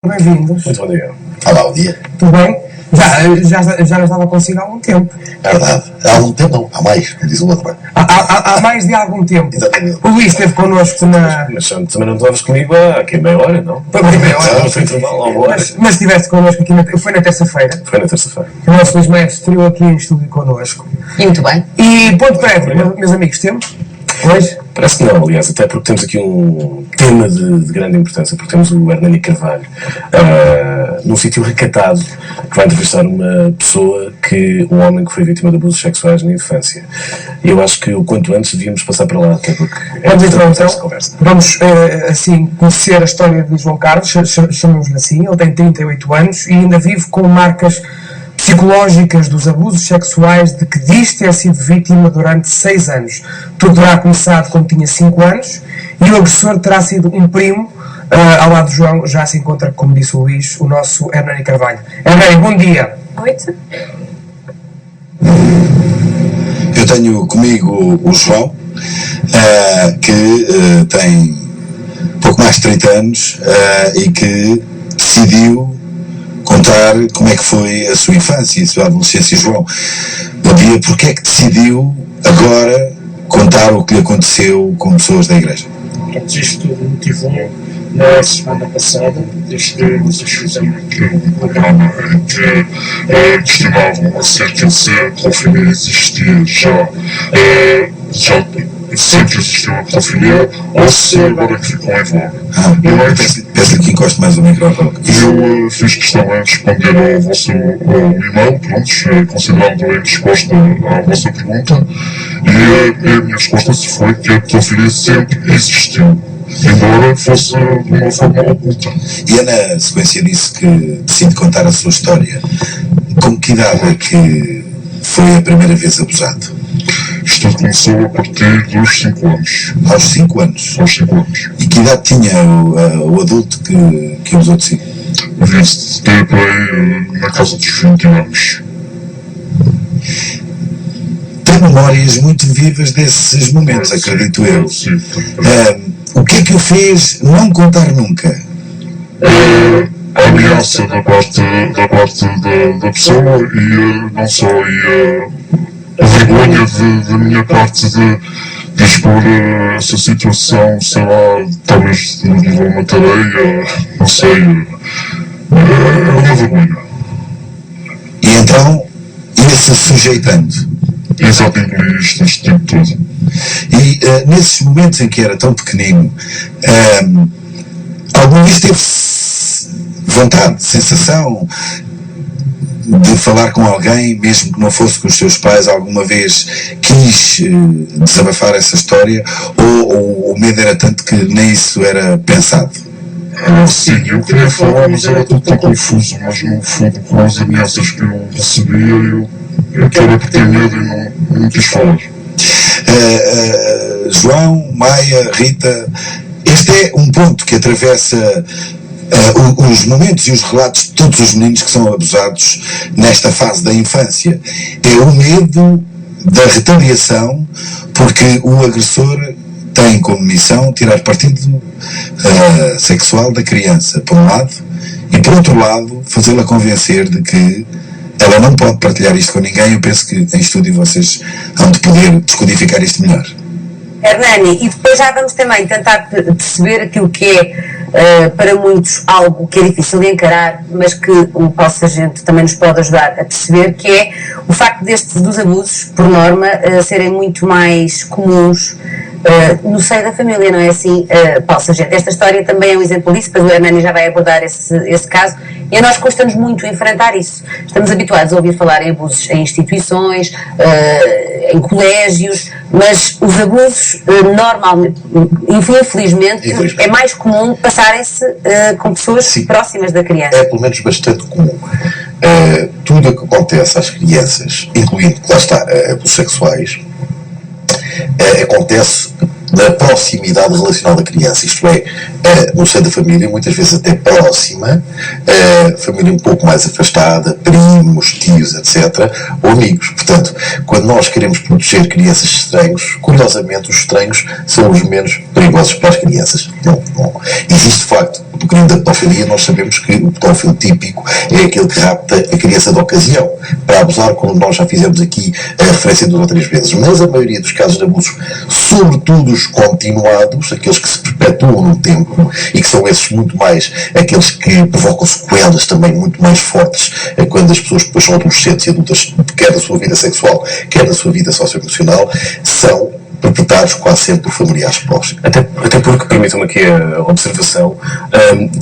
Bem-vindos. Muito bom dia. Olá, bom dia. Tudo bem? Já não estava consigo há algum tempo. É verdade. Há algum tempo não, há mais, como diz o outro. Há mais de algum tempo. Exatamente. O Luís esteve connosco na... Mas também não estavas comigo há aqui meia hora, não? Foi meia hora. Não, foi intervalo, há uma hora. Mas estiveste connosco aqui, foi na terça-feira. Foi na terça-feira. O nosso Luís Maestro estreou aqui em estúdio connosco. E muito bem. E ponto prévio, meus amigos, temos? Hoje? Parece que não, aliás, até porque temos aqui um tema de grande importância, porque temos o Hernani Carvalho num sítio recatado, que vai entrevistar um homem que foi vítima de abusos sexuais na infância. E eu acho que o quanto antes devíamos passar para lá, até porque Vamos então, esta conversa. Vamos assim conhecer a história de João Carlos, chamamos-lhe assim. Ele tem 38 anos e ainda vive com marcas psicológicas dos abusos sexuais de que diz ter sido vítima durante 6 anos. Tudo terá começado quando tinha 5 anos e o agressor terá sido um primo. Ao lado de João já se encontra, como disse o Luís, o nosso Hernani Carvalho. Hernani, bom dia. Oito. Eu tenho comigo o João, que tem pouco mais de 30 anos e que decidiu contar como é que foi a sua infância e a sua adolescência. João, bom dia. Porquê é que decidiu agora contar o que lhe aconteceu com pessoas da igreja? Isto motivou na semana passada, desde que vocês fizeram aqui um programa em que questionavam acerca se a pedofilia existia já sempre existiu a pedofilia ou se agora que ficou em voga. Peço-lhe que encoste mais o microfone. Eu fiz questão em responder ao vosso e-mail, pronto, considerando em resposta à vossa pergunta, e a minha resposta foi que a pedofilia sempre existiu, embora fosse de uma forma oculta. E é na sequência disso que decide contar a sua história. Com que idade é que foi a primeira vez abusado? Isto começou a partir dos 5 anos. Aos 5 anos? Aos 5 anos. E que idade tinha o adulto que abusou de si? Devia-se ter por aí na casa dos 20 anos. Tem memórias muito vivas desses momentos, acredito eu. Sim. O que é que o fez não contar nunca? A ameaça da parte da pessoa e não só a vergonha da minha parte de expor essa situação, sei lá, talvez de uma tareia, não sei, uma vergonha. E então ia-se sujeitando. Exato, incluí este tempo todo. E nesses momentos em que era tão pequenino, alguma vez teve vontade, sensação de falar com alguém, mesmo que não fosse com os seus pais? Alguma vez quis desabafar essa história, ou o medo era tanto que nem isso era pensado? Sim, eu queria falar, mas era tudo tão confuso, mas no fundo, com as ameaças que eu recebia, eu acabei por ter medo e não quis falar. João, Maia, Rita, este é um ponto que atravessa os momentos e os relatos de todos os meninos que são abusados nesta fase da infância. É o medo da retaliação, porque o agressor tem como missão tirar partido sexual da criança, por um lado, e por outro lado fazê-la convencer de que ela não pode partilhar isto com ninguém. Eu penso que em estúdio vocês hão de poder descodificar isto melhor. Hernani, e depois já vamos também tentar perceber aquilo que é, para muitos, algo que é difícil de encarar, mas que o Paulo Sargento também nos pode ajudar a perceber, que é o facto dos abusos, por norma, serem muito mais comuns no seio da família, não é assim, Paulo Sargento? Esta história também é um exemplo disso, depois o Hernani já vai abordar esse caso, e a nós custa-nos muito enfrentar isso. Estamos habituados a ouvir falar em abusos em instituições, em colégios, mas os abusos, normalmente, infelizmente, é mais comum passarem-se com pessoas próximas da criança. É pelo menos bastante comum. Tudo o que acontece às crianças, incluindo, lá está, abusos sexuais, acontece na proximidade relacional da criança, isto é, no seio da família, muitas vezes até próxima, família um pouco mais afastada, primos, tios, etc., ou amigos. Portanto, quando nós queremos proteger crianças estranhos, curiosamente os estranhos são os menos perigosos para as crianças. Não. Existe, de facto, do crime da pedofilia, nós sabemos que o pedófilo típico é aquele que rapta a criança de ocasião para abusar, como nós já fizemos aqui a referência 2 ou 3 vezes. Mas a maioria dos casos de abusos, sobretudo os continuados, aqueles que se perpetuam no tempo, e que são esses muito mais aqueles que provocam sequelas também muito mais fortes quando as pessoas depois são adolescentes e adultas, quer da sua vida sexual, quer da sua vida socioemocional, são perpetrados quase sempre por familiares próximos. Até porque, permitam-me aqui a observação,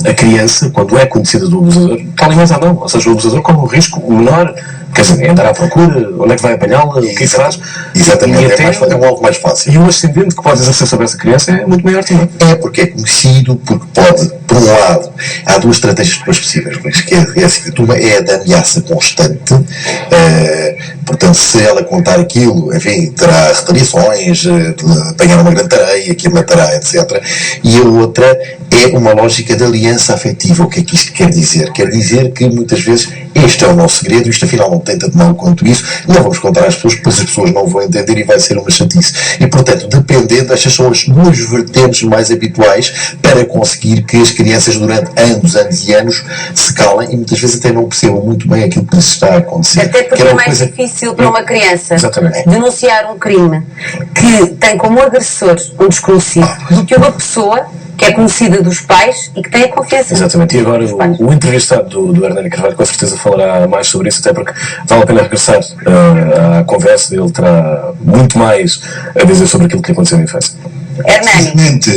a criança, quando é conhecida do abusador, está ali mais à mão. Ou seja, o abusador corre um risco menor, quer dizer, andar à procura, onde é que vai apanhá-la, o que é que faz. Exatamente, e até, é um algo mais fácil. E o ascendente que pode exercer sobre essa criança é muito maior também. É porque é conhecido, porque pode, por um lado, há 2 estratégias depois possíveis, que é assim, uma é a da ameaça constante, portanto, se ela contar aquilo, enfim, terá retaliações, apanhar uma grande tareia, que a matará, etc. E a outra é uma lógica de aliança afetiva. O que é que isto quer dizer? Quer dizer que muitas vezes este é o nosso segredo, isto afinal não tem tanto mal quanto isso, não vamos contar às pessoas, depois as pessoas não vão entender e vai ser uma chatice. E, portanto, dependendo, estas são as 2 vertentes mais habituais para conseguir que as crianças durante anos e anos se calem e muitas vezes até não percebam muito bem aquilo que lhes está a acontecer. Até porque é mais difícil para uma criança denunciar um crime que tem como agressor um desconhecido do que uma pessoa que é conhecida dos pais e que tem a confiança. Exatamente, e agora o entrevistado do Hernani Carvalho com certeza falará mais sobre isso, até porque vale a pena regressar à conversa, ele terá muito mais a dizer sobre aquilo que aconteceu na infância. Precisamente,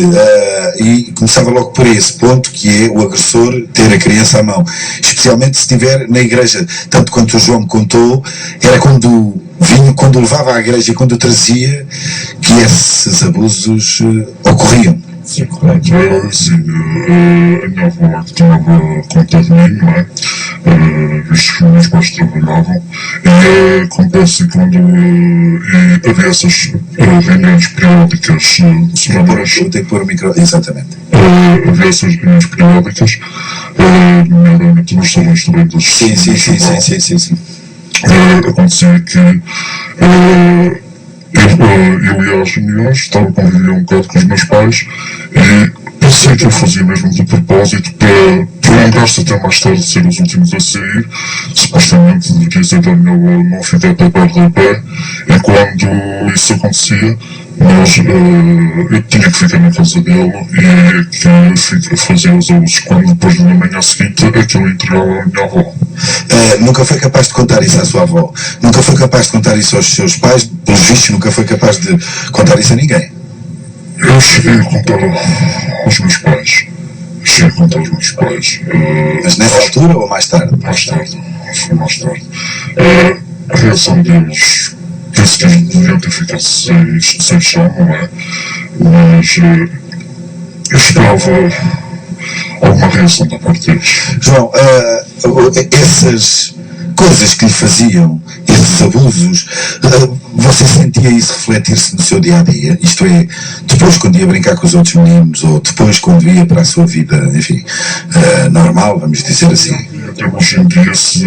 e começava logo por esse ponto, que é o agressor ter a criança à mão, especialmente se estiver na igreja, tanto quanto o João me contou, era quando o levava à igreja e quando o trazia, que esses abusos ocorriam. Sim, correto. Sim, a minha avó que tomava conta de mim, não é? Visto que os meus pais trabalhavam, e acontece quando havia essas reuniões periódicas semanais. Eu tenho que pôr o micro, exatamente. Havia essas reuniões periódicas, nomeadamente nos salões também das... Sim. Acontecia que eu ia às reuniões, estava a conviver um bocado com os meus pais e pensei que eu fazia mesmo de propósito para prolongar-se até mais tarde ser os últimos a sair. Supostamente devia ser da minha avó não ficar até perto do pé, e quando isso acontecia, eu tinha que ficar na casa dele e que fazia os abusos quando depois na manhã seguinte aquilo entregava à minha avó. Nunca foi capaz de contar isso à sua avó, nunca foi capaz de contar isso aos seus pais, pelos vistos nunca foi capaz de contar isso a ninguém. Eu cheguei a contar aos meus pais. Mas nessa altura ou mais tarde? Mais tarde. Foi mais tarde. A reação deles, penso que eles deviam ter ficado sem chão, não é? Mas eu esperava alguma reação da parte deles. João, essas coisas que lhe faziam, esses abusos, você sentia isso refletir-se no seu dia-a-dia? Isto é, depois quando ia brincar com os outros meninos, ou depois quando ia para a sua vida, enfim, normal, vamos dizer assim? Até hoje em dia se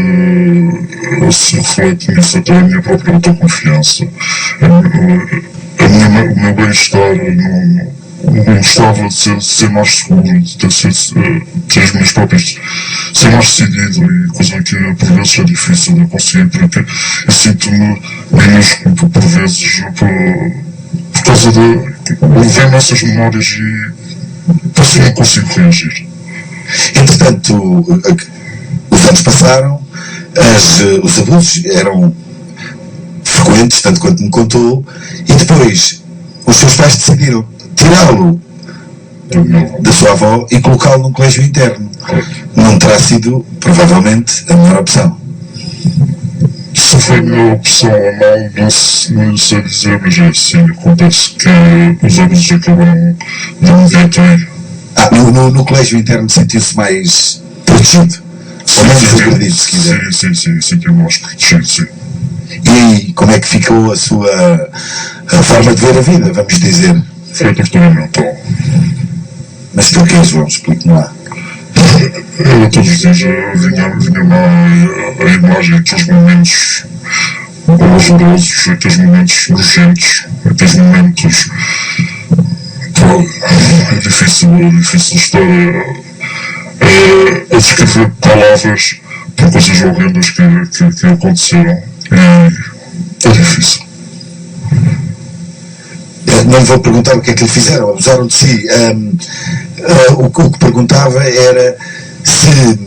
reflete nisso até a minha própria autoconfiança. O meu bem-estar não gostava de ser mais seguro, de ter as minhas próprias, ser mais decidido, e coisa que por vezes é difícil de conseguir, porque eu sinto-me minúsculo por vezes por causa de vem essas memórias e parece que não consigo reagir. Entretanto, os anos passaram, os abusos eram frequentes, tanto quanto me contou, e depois os seus pais decidiram tirá-lo da sua avó e colocá-lo num colégio interno. Não terá sido, provavelmente, a melhor opção. Se foi a melhor opção ou não sei dizer, mas é assim, acontece que os abusos acabam de um dia até. No colégio interno sentiu-se mais protegido? Ou menos agredido, se quiser? Sim, sentiu-me mais protegido, sim. E aí, como é que ficou a sua forma de ver a vida, vamos dizer? Foi tortura mental. Mas porquê, João? Explique-me lá. Eu todos os dias vinha-me a imagem, aqueles momentos horrorosos, aqueles momentos urgentes, aqueles momentos. É difícil estar a descrever palavras por coisas horrendas que aconteceram, e é difícil. Não lhe vou perguntar o que é que lhe fizeram, abusaram de si. O que perguntava era se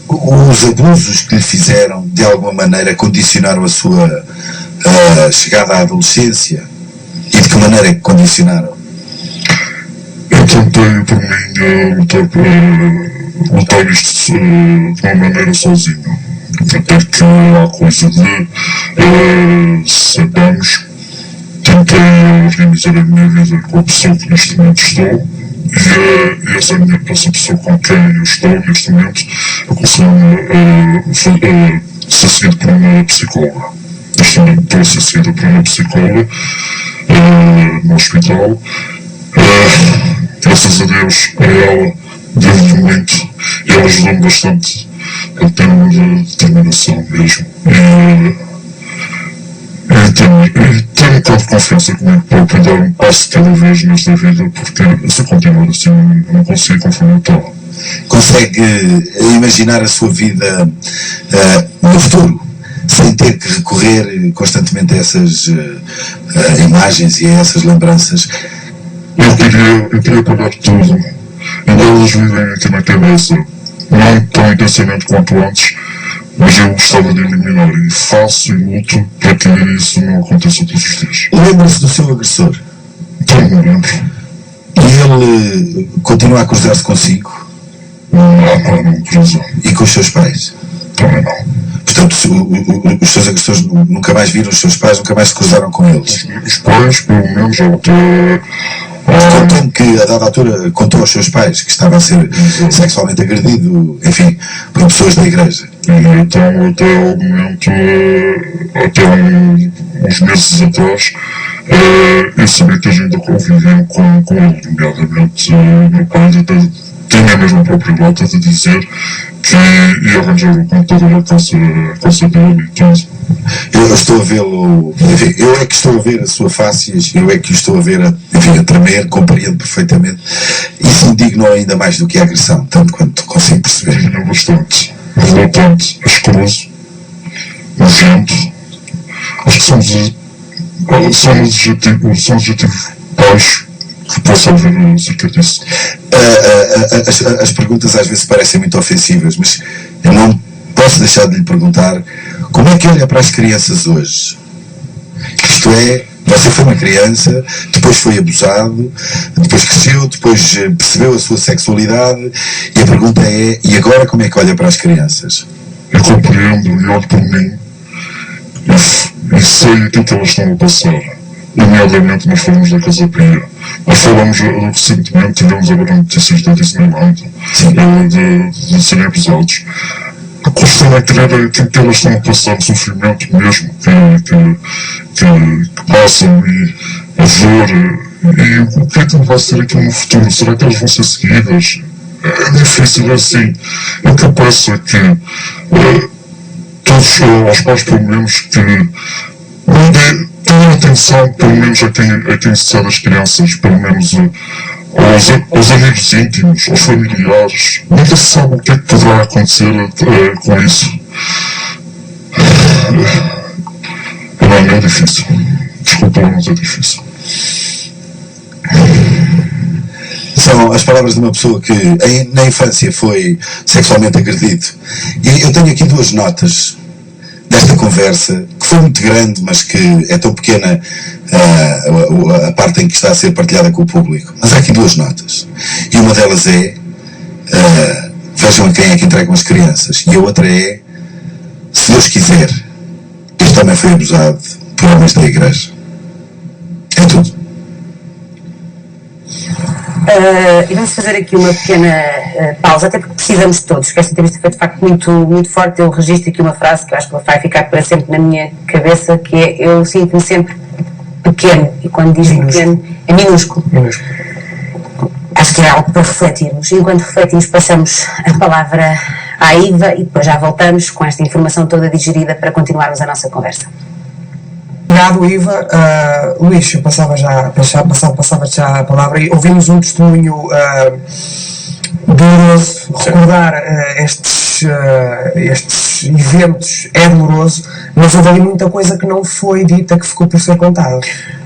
os abusos que lhe fizeram de alguma maneira condicionaram a sua chegada à adolescência, e de que maneira é que condicionaram? Eu tentei por mim lutar isto de uma maneira sozinho, até que há coisa de 7 anos tentei organizar a minha vida com a pessoa que neste momento estou, e essa pessoa com quem eu estou neste momento aconselhou-me a ser seguido por uma psicóloga. Neste momento estou a ser seguido por uma psicóloga no hospital. Graças a Deus, a ela devo muito, e ela ajudou-me bastante a ter uma determinação mesmo. E tenho um pouco de confiança comigo para dar um passo cada vez nesta vida, porque se eu continuar assim, eu não consigo conforme eu estou. Consegue imaginar a sua vida no futuro, sem ter que recorrer constantemente a essas imagens e a essas lembranças? Eu queria apagar tudo, e elas vivem aqui na cabeça, não tão intensamente quanto antes, mas eu gostava de eliminar, e faço e luto para que isso não aconteça todos os dias. Lembra-se do seu agressor? Então, não lembro. E ele continua a cruzar-se consigo? Não cruza. E com os seus pais? Também não. Portanto, os seus agressores nunca mais viram os seus pais, nunca mais se cruzaram com eles? Os pais, pelo menos, até... Contou-me que, a dada altura, contou aos seus pais que estava a ser sexualmente agredido, enfim, por pessoas da igreja. E então, até ao momento, até uns meses atrás, eu sabia que eles ainda conviviam com ele, nomeadamente meu pai até tinha mesmo a própria nota de dizer que ia arranjar o computador à casa dele e tudo. Eu estou a vê-lo, enfim, eu é que estou a ver a sua face, eu é que o estou a ver a tremer, compreendo perfeitamente. Isso indignou ainda mais do que a agressão, tanto quanto consigo perceber. Indignou bastante, revoltante, asqueroso, nojento. Acho que são um adjetivo baixo que posso ouvir acerca disso. As perguntas às vezes parecem muito ofensivas, mas eu não posso deixar de lhe perguntar como é que olha para as crianças hoje? Isto é, você foi uma criança, depois foi abusado, depois cresceu, depois percebeu a sua sexualidade, e a pergunta é, e agora como é que olha para as crianças? Eu compreendo e olho por mim e sei aquilo que elas estão a passar. Nomeadamente, nós falamos da Casa Pia. Nós falamos recentemente, tivemos agora notícias da Disneyland, de serem abusados. A questão é querer aquilo que elas estão a passar, o sofrimento mesmo que passam, e a ver, e o que é que vai ser aquilo no futuro? Será que elas vão ser seguidas? É difícil, é assim. O que eu penso é que todos aos pais, pelo menos, que não tenham atenção, pelo menos a quem se sabe das crianças, pelo menos aos amigos íntimos, aos familiares. Nunca se sabe o que é que poderá acontecer com isso. Não, é difícil. Desculpa, mas é difícil. São as palavras de uma pessoa que na infância foi sexualmente agredido. E eu tenho aqui 2 notas desta conversa, que foi muito grande, mas que é tão pequena a parte em que está a ser partilhada com o público. Mas há aqui 2 notas. E uma delas é vejam a quem é que entregam as crianças. E a outra é, se Deus quiser, este homem foi abusado por homens da igreja. É tudo. E vamos fazer aqui uma pequena pausa, até porque precisamos de todos, que esta entrevista foi de facto muito, muito forte. Eu registro aqui uma frase que eu acho que vai ficar para sempre na minha cabeça, que é: eu sinto-me sempre pequeno, e quando diz pequeno é minúsculo. Acho que é algo para refletirmos. Enquanto refletimos, passamos a palavra à Iva e depois já voltamos com esta informação toda digerida para continuarmos a nossa conversa. Obrigado, Iva. Luís, eu passava já a palavra, e ouvimos um testemunho doloroso. Recordar estes eventos é doloroso, mas houve ali muita coisa que não foi dita, que ficou por ser contada.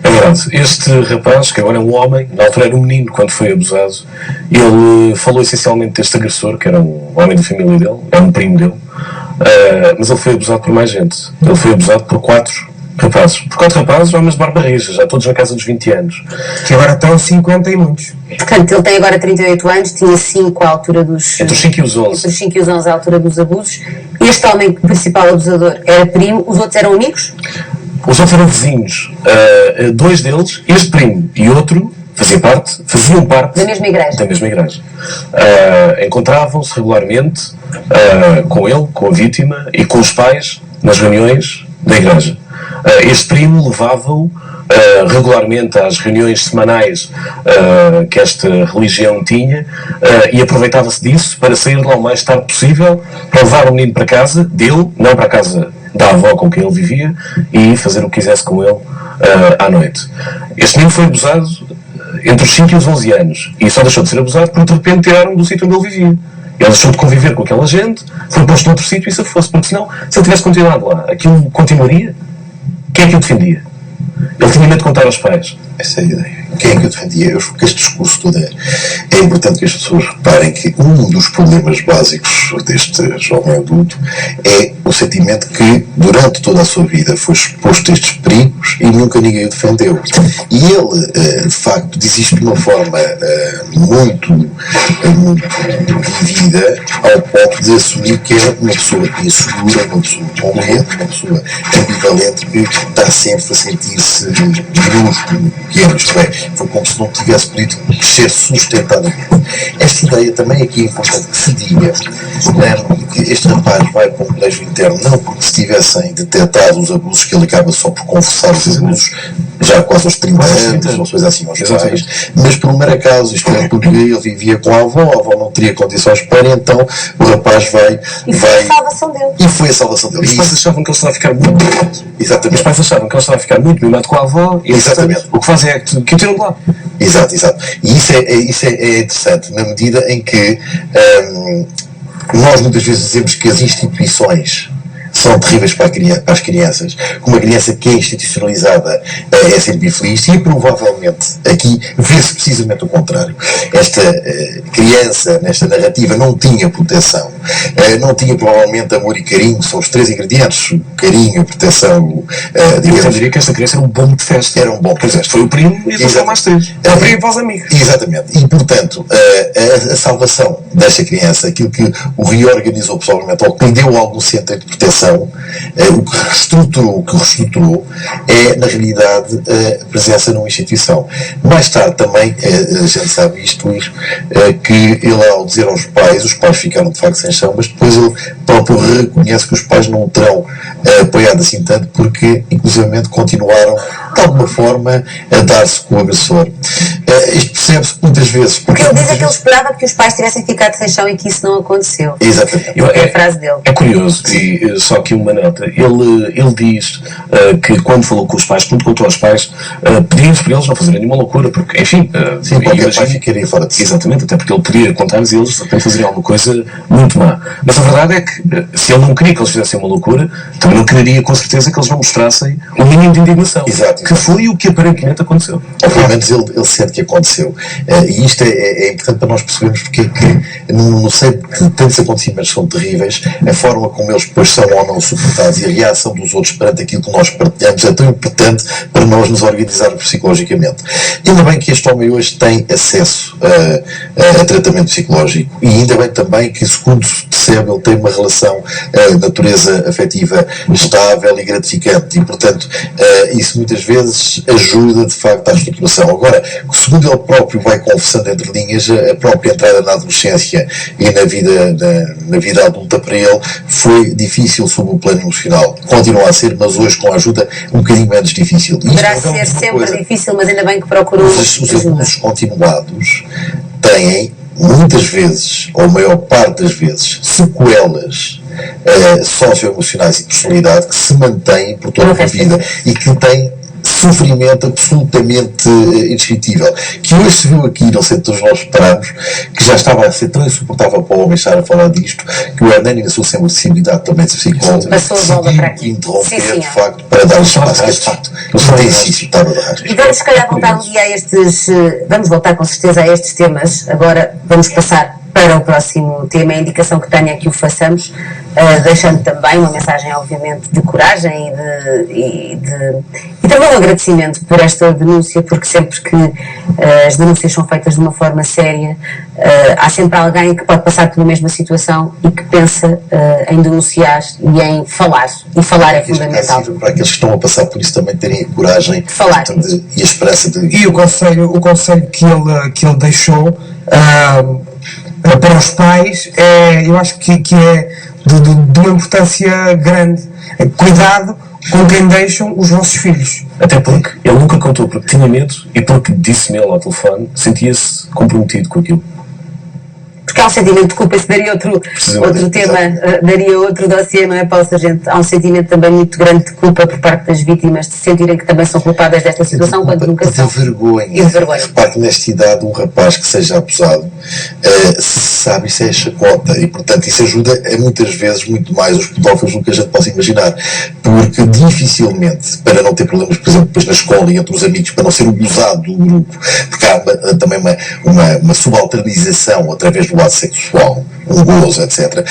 É verdade. Este rapaz, que agora é um homem, na altura era um menino quando foi abusado, ele falou essencialmente deste agressor, que era um homem da família dele, é um primo dele, mas ele foi abusado por mais gente. Ele foi abusado por 4 rapazes. Por 4 rapazes, homens de barba rija, já todos na casa dos 20 anos. Que agora estão 50 e muitos. Portanto, ele tem agora 38 anos, tinha 5 à altura dos... Entre os 5 e os 11. Entre os 5 e os 11 à altura dos abusos. Este homem principal abusador era primo, os outros eram amigos? Os outros eram vizinhos. 2 deles, este primo e outro, faziam parte da mesma igreja. Encontravam-se regularmente com ele, com a vítima e com os pais nas reuniões da igreja. Este primo levava-o regularmente às reuniões semanais que esta religião tinha e aproveitava-se disso para sair de lá o mais tarde possível, para levar o menino para casa dele, não para a casa da avó com quem ele vivia, e fazer o que quisesse com ele à noite. Este menino foi abusado entre os 5 e os 11 anos e só deixou de ser abusado porque de repente tiraram do sítio onde ele vivia. Ele deixou de conviver com aquela gente, foi posto noutro sítio e se fosse, porque senão, se ele tivesse continuado lá, aquilo continuaria. Quem é que o defendia? Ele tinha medo de contar aos pais. Essa é a ideia. Quem é que eu defendia? Eu acho que este discurso todo é importante que as pessoas reparem que um dos problemas básicos deste jovem adulto é o sentimento que durante toda a sua vida foi exposto a estes perigos e nunca ninguém o defendeu. E ele, de facto, diz isto de uma forma muito vivida, ao ponto de assumir que é uma pessoa insegura, uma pessoa com medo, uma pessoa ambivalente que está sempre a sentir-se minúsculo, pequeno, isto é, foi como se não tivesse podido crescer sustentadamente. Esta ideia também aqui é importante que se diga que este rapaz vai para um colégio interno não porque se tivessem detectado os abusos, que ele acaba só por confessar os abusos já quase aos 30 anos, ou coisa assim aos pais, mas por um mero acaso, isto é, porque ele vivia com a avó não teria condições para, então o rapaz vai... E foi a salvação dele. E foi a salvação dele. Os pais achavam que ele estava a ficar muito mimado. Exatamente. Os pais achavam que ele estava a ficar muito mimado com a avó e, exatamente, o que fazem é que o tiram de lá. Exato. E isso é interessante, na medida em que nós muitas vezes dizemos que as instituições são terríveis para as crianças. Uma criança que é institucionalizada é sempre infeliz e provavelmente aqui vê-se precisamente o contrário. Esta criança, nesta narrativa, não tinha proteção, não tinha provavelmente amor e carinho, são os 3 ingredientes, o carinho, a proteção, eu diria que esta criança era um bom de festa. Era um bom de festa. Foi o primo e depois mais 3. O primo para os amigos. Exatamente. E, portanto, a salvação desta criança, aquilo que o reorganizou pessoalmente, ou que lhe deu algum centro de proteção, o que reestruturou é, na realidade, a presença numa instituição. Mais tarde também, a gente sabe isto, Luís, que ele, ao dizer aos pais, os pais ficaram de facto sem chão, mas depois ele próprio reconhece que os pais não o terão apoiado assim tanto, porque, inclusivamente, continuaram, de alguma forma, a dar-se com o agressor. Isto percebe-se muitas vezes. Porque ele diz que ele esperava que os pais tivessem ficado sem chão e que isso não aconteceu. Exatamente. É a frase dele. É curioso, e só aqui uma nota. Ele diz que quando falou com os pais, quando contou aos pais, pediu-lhes para eles não fazerem nenhuma loucura, porque, enfim... sim, qualquer pai ficaria fora de si. Exatamente, até porque ele podia contar-lhes e eles de repente fazeriam alguma coisa muito má. Mas a verdade é que, se ele não queria que eles fizessem uma loucura, também não quereria com certeza que eles não mostrassem o mínimo de indignação. Exato. Que foi o que aparentemente aconteceu. Ou pelo menos ele sente que aconteceu. E isto é importante para nós percebermos porque é que, no seio de tantos acontecimentos são terríveis, a forma como eles depois são ou não suportados e a reação dos outros perante aquilo que nós partilhamos é tão importante para nós nos organizarmos psicologicamente. Ainda bem que este homem hoje tem acesso a tratamento psicológico e ainda bem também que, segundo se percebe, ele tem uma relação de natureza afetiva estável e gratificante e, portanto, isso muitas vezes ajuda de facto à reestruturação. Agora, segundo ele próprio vai confessando entre linhas, a própria entrada na adolescência e na vida adulta para ele foi difícil sob o plano emocional. Continua a ser, mas hoje com a ajuda um bocadinho menos difícil. Poderá ser sempre difícil, mas ainda bem que procurou os abusos continuados têm muitas vezes, ou a maior parte das vezes, sequelas socioemocionais e de personalidade que se mantêm por toda a vida e que têm sofrimento absolutamente indescritível, que hoje se viu aqui, não sei, todos nós esperamos, que já estava a ser tão insuportável para o homem estar a falar disto, que o Hernani, na sua sensibilidade também de psicólogo, passou a bola para aqui. interromper, Sim, de facto, para dar espaço a este facto. Ele tem sido estava de rascas. E vamos, se calhar, voltar um dia a estes. Vamos voltar com certeza a estes temas. Agora vamos passar para o próximo tema, a indicação que tenha que o façamos, deixando também uma mensagem, obviamente, de coragem e também um agradecimento por esta denúncia, porque sempre que as denúncias são feitas de uma forma séria, há sempre alguém que pode passar pela mesma situação e que pensa em denunciar e em falar. E falar é fundamental. Para aqueles que estão a passar por isso também terem a coragem de falar. E a esperança de... E o conselho que ele deixou para os pais, eu acho que é de uma importância grande. Cuidado com quem deixam os vossos filhos. Até porque ele nunca contou porque tinha medo e porque disse-me ele ao telefone, sentia-se comprometido com aquilo. Porque há um sentimento de culpa, isso daria outro tema, daria outro dossiê, não é, Paulo Sargento? Há um sentimento também muito grande de culpa por parte das vítimas, de sentirem que também são culpadas desta situação, quando nunca são. De vergonha. E de vergonha. Repare que nesta idade um rapaz que seja abusado, sabe, isso é chacota, e portanto isso ajuda muitas vezes muito mais os pedófilos do que a gente possa imaginar, porque dificilmente, para não ter problemas, por exemplo, depois na escola e entre os amigos, para não ser abusado do grupo, porque há também uma subalternização através do lado sexual, um gozo, etc.,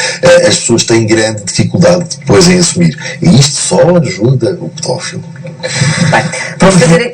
as pessoas têm grande dificuldade depois em assumir. E isto só ajuda o pedófilo. Bem, vamos fazer aqui